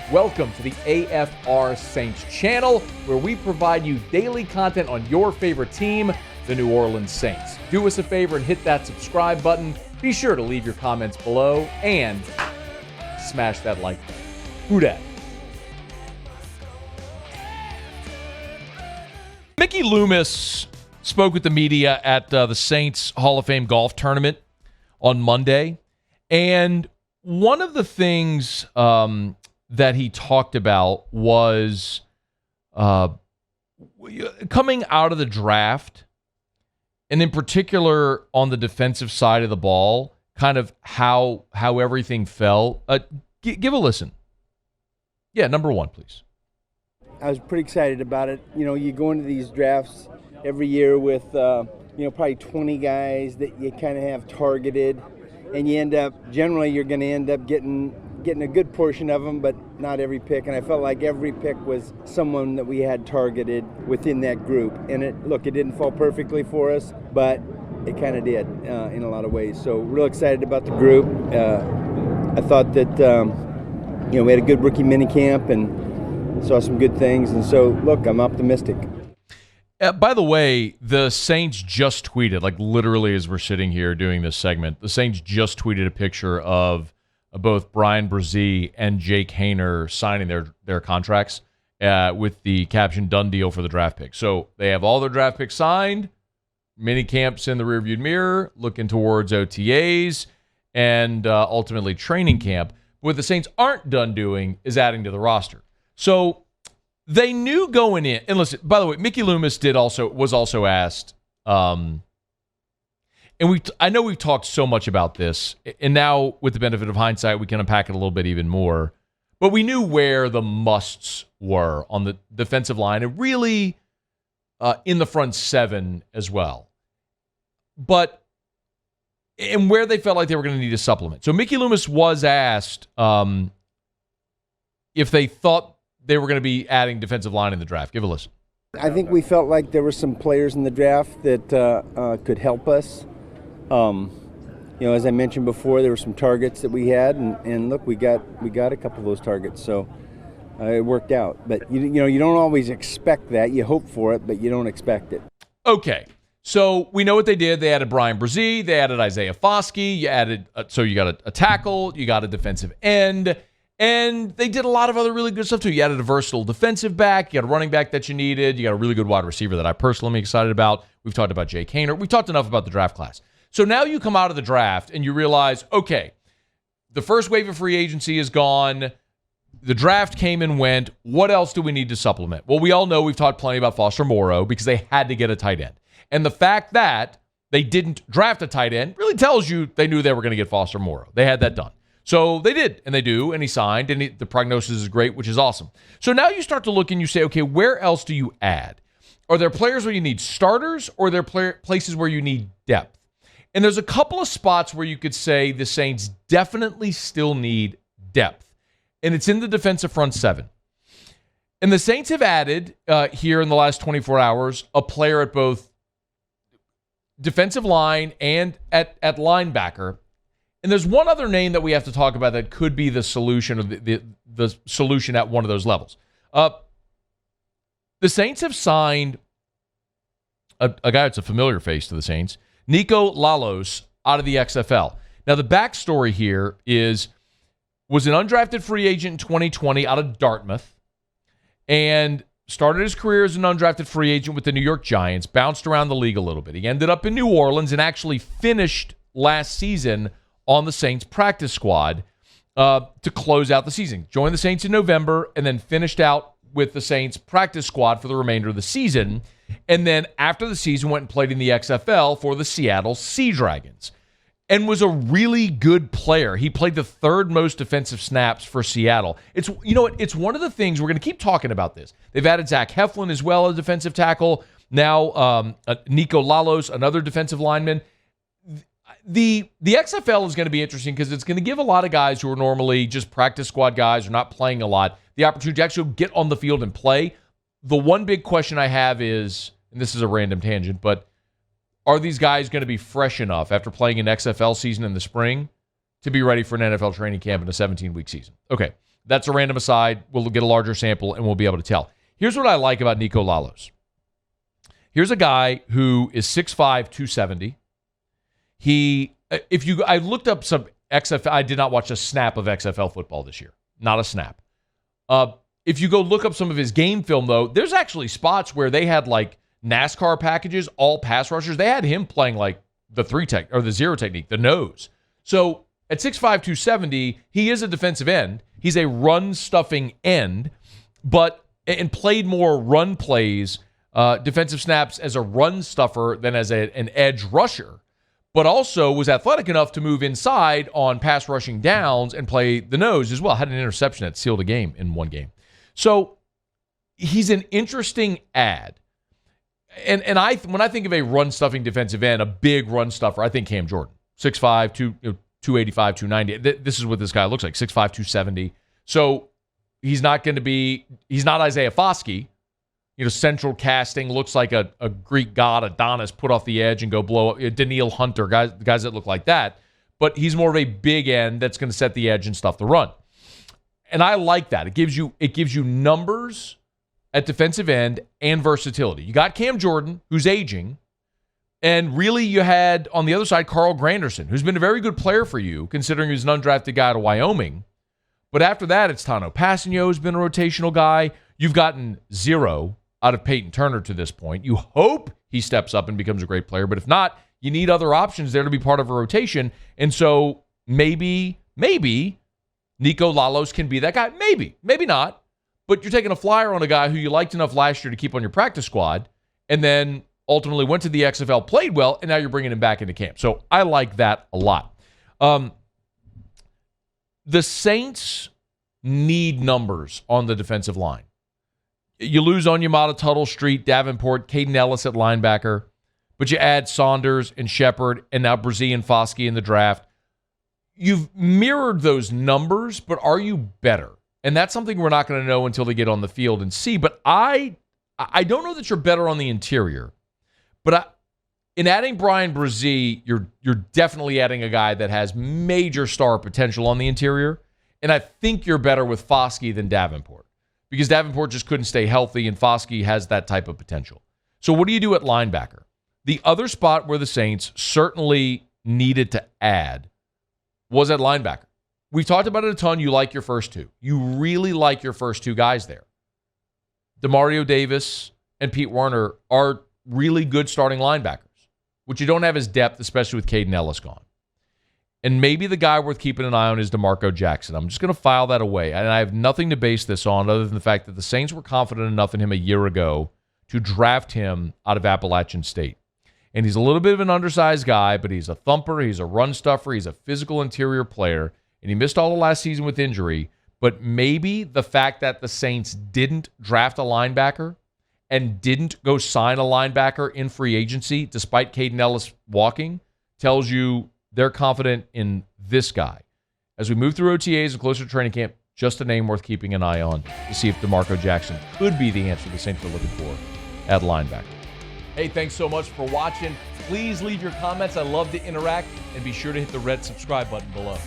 Welcome to the AFR Saints channel, where we provide you daily content on your favorite team, the New Orleans Saints. Do us a favor and hit that subscribe button. Be sure to leave your comments below and smash that like button. Who dat? Mickey Loomis spoke with the media at the Saints Hall of Fame golf tournament on Monday. And one of the things that he talked about was coming out of the draft, and in particular on the defensive side of the ball, kind of how everything fell. Give a listen. Yeah, number one, please. I was pretty excited about it. You know, you go into these drafts every year with, probably 20 guys that you kind of have targeted, and you end up, generally you're going to end up getting a good portion of them, but not every pick. And I felt like every pick was someone that we had targeted within that group. And it didn't fall perfectly for us, but it kind of did in a lot of ways. So real excited about the group. I thought that, we had a good rookie minicamp and saw some good things. And so, look, I'm optimistic. By the way, the Saints just tweeted, like literally as we're sitting here doing this segment, the Saints just tweeted a picture of both Brian Brzee and Jake Haener signing their contracts with the caption "Done deal" for the draft pick. So they have all their draft picks signed, mini camps in the rearview mirror, looking towards OTAs, and ultimately training camp. What the Saints aren't done doing is adding to the roster. So they knew going in, and listen, by the way, Mickey Loomis was also asked, and I know we've talked so much about this, and now with the benefit of hindsight, we can unpack it a little bit even more. But we knew where the musts were on the defensive line, and really in the front seven as well. And where they felt like they were going to need a supplement. So Mickey Loomis was asked if they thought they were going to be adding defensive line in the draft. Give a listen. I think we felt like there were some players in the draft that could help us. As I mentioned before, there were some targets that we had, and look, we got a couple of those targets, so it worked out. But you don't always expect that. You hope for it, but you don't expect it. Okay, so we know what they did. They added Brian Brzee, they added Isaiah Foskey, you got a tackle, you got a defensive end, and they did a lot of other really good stuff too. You added a versatile defensive back, you got a running back that you needed, you got a really good wide receiver that I personally am excited about. We've talked about Jake Haener. We've talked enough about the draft class. So now you come out of the draft and you realize, okay, the first wave of free agency is gone. The draft came and went. What else do we need to supplement? Well, we all know we've talked plenty about Foster Moreau because they had to get a tight end. And the fact that they didn't draft a tight end really tells you they knew they were going to get Foster Moreau. They had that done. So they did, and they do, and he signed, and the prognosis is great, which is awesome. So now you start to look and you say, okay, where else do you add? Are there players where you need starters, or are there places where you need depth? And there's a couple of spots where you could say the Saints definitely still need depth, and it's in the defensive front seven. And the Saints have added here in the last 24 hours a player at both defensive line and at linebacker. And there's one other name that we have to talk about that could be the solution of the solution at one of those levels. The Saints have signed a guy that's a familiar face to the Saints, Niko Lalos, out of the XFL. Now, the backstory here was an undrafted free agent in 2020 out of Dartmouth and started his career as an undrafted free agent with the New York Giants, bounced around the league a little bit. He ended up in New Orleans and actually finished last season on the Saints practice squad to close out the season. Joined the Saints in November and then finished out with the Saints practice squad for the remainder of the season. And then after the season went and played in the XFL for the Seattle Sea Dragons and was a really good player. He played the third most defensive snaps for Seattle. It's one of the things, we're going to keep talking about this. They've added Zach Heflin as well as defensive tackle. Now Niko Lalos, another defensive lineman. The XFL is going to be interesting because it's going to give a lot of guys who are normally just practice squad guys or not playing a lot the opportunity to actually get on the field and play. The one big question I have is, and this is a random tangent, but are these guys going to be fresh enough after playing an XFL season in the spring to be ready for an NFL training camp in a 17-week season? Okay, That's a random aside. We'll get a larger sample, and we'll be able to tell. Here's what I like about Niko Lalos. Here's a guy who is 6'5", 270. I looked up some XFL. I did not watch a snap of XFL football this year. Not a snap. If you go look up some of his game film, though, there's actually spots where they had like NASCAR packages, all pass rushers. They had him playing like the the zero technique, the nose. So at 6'5", 270, he is a defensive end. He's a run-stuffing end, and played more run plays, defensive snaps as a run stuffer than as an edge rusher, but also was athletic enough to move inside on pass rushing downs and play the nose as well. Had an interception that sealed a game in one game. So he's an interesting add. And when I think of a run-stuffing defensive end, a big run stuffer, I think Cam Jordan. 6'5", 285, 290. This is what this guy looks like, 6'5", 270. So he's not Isaiah Foskey. Central casting, looks like a Greek god, Adonis, put off the edge and go blow up. Daniil Hunter, guys that look like that. But he's more of a big end that's going to set the edge and stuff the run. And I like that. It gives you numbers at defensive end and versatility. You got Cam Jordan, who's aging. And really, you had, on the other side, Carl Granderson, who's been a very good player for you, considering he's an undrafted guy to Wyoming. But after that, it's Tano Passanio, who's been a rotational guy. You've gotten zero out of Peyton Turner to this point. You hope he steps up and becomes a great player. But if not, you need other options there to be part of a rotation. And so maybe Niko Lalos can be that guy. Maybe not. But you're taking a flyer on a guy who you liked enough last year to keep on your practice squad, and then ultimately went to the XFL, played well, and now you're bringing him back into camp. So I like that a lot. The Saints need numbers on the defensive line. You lose Onyemata, Tuttle, Street, Davenport, Caden Ellis at linebacker, but you add Saunders and Shepard and now Brzee and Foskey in the draft. You've mirrored those numbers, but are you better? And that's something we're not going to know until they get on the field and see. But I don't know that you're better on the interior. But in adding Brian Brzee, you're definitely adding a guy that has major star potential on the interior. And I think you're better with Foskey than Davenport, because Davenport just couldn't stay healthy, and Foskey has that type of potential. So what do you do at linebacker? The other spot where the Saints certainly needed to add was at linebacker. We've talked about it a ton. You like your first two. You really like your first two guys there. Demario Davis and Pete Werner are really good starting linebackers. What you don't have is depth, especially with Caden Ellis gone. And maybe the guy worth keeping an eye on is DeMarco Jackson. I'm just going to file that away. And I have nothing to base this on other than the fact that the Saints were confident enough in him a year ago to draft him out of Appalachian State. And he's a little bit of an undersized guy, but he's a thumper, he's a run stuffer, he's a physical interior player. And he missed all of last season with injury. But maybe the fact that the Saints didn't draft a linebacker and didn't go sign a linebacker in free agency, despite Caden Ellis walking, tells you they're confident in this guy. As we move through OTAs and closer to training camp, just a name worth keeping an eye on to see if DeMarco Jackson could be the answer the Saints are looking for at linebacker. Hey, thanks so much for watching. Please leave your comments. I love to interact, and be sure to hit the red subscribe button below.